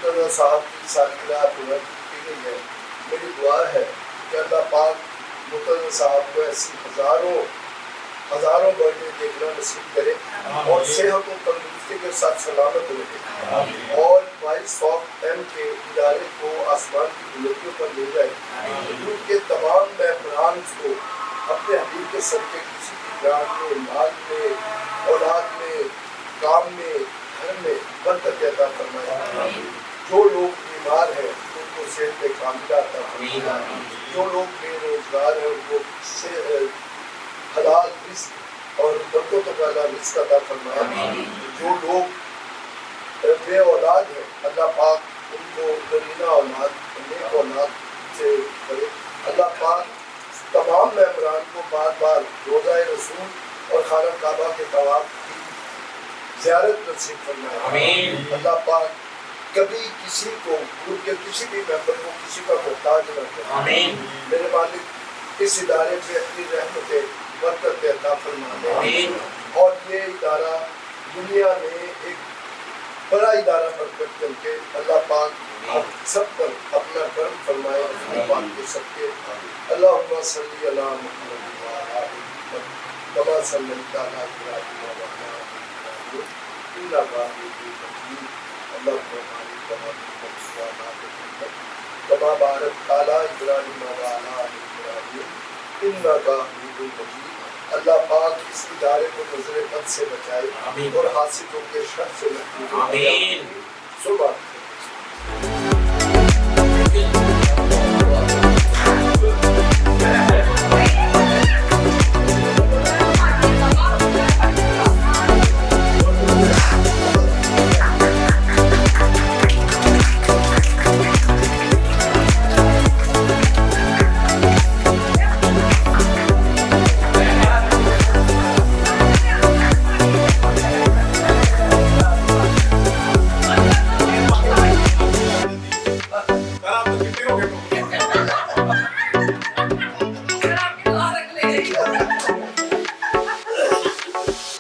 مرتضیٰ صاحب کی سالگرہ پورت کی گئی ہے. میری دعا ہے کہ اللہ پاک مرتضیٰ صاحب کو ایسی ہزاروں برتھ ڈے دیکھنا نصیب کرے اور صحت و تندرستی کے ساتھ سلامت رہے اور وائس آف ایم کے ادارے کو آسمان کی بلندیوں پر لے جائے. ان کے تمام مہمانان کو اپنے حبیب کے صدقے کسی کی جان میں، مال میں، اولاد میں، کام میں، گھر میں برکت عطا فرمائے. جو لوگ بیمار ہیں ان کو صحت کاملہ عطا فرمائے. جو لوگ بے روزگار ہیں ان کو حلال رزق اور دردوں تک والا رزق عطا فرمائے. جو لوگ بے اولاد ہیں اللہ پاک ان کو نرینہ اولاد، نیک اولاد سے کرے. اللہ پاک تمام ممبران کو بار بار روضہ رسول اور خانہ کعبہ کے طواف کی زیارت نصیب فرمائے. اللہ پاک کبھی کسی کو ان کے کسی بھی ممبر کو کسی کا محتاج نہ کرے. میرے مالک اس ادارے پہ اپنی رحمت برکت عطا فرمائے اور یہ ادارہ دنیا میں ایک بڑا ادارہ برکت کر کے اللہ پاک آپ سب پر اپنا کرم فرمائے. اللہ پاک کے سب کے اللہم صلی علی محمد وعلی آل محمد کما صلیت علی ابراہیم وعلی آل ابراہیم انک حمید مجید. اللہم بارک علی محمد وعلی آل محمد کما بارکت علی ابراہیم وعلی آل ابراہیم انک حمید مجید. اللہ پاک اس ادارے کو نظر بد سے بچائے آمین۔ اور حاسدوں کے شر سے محفوظ آمین۔ صبح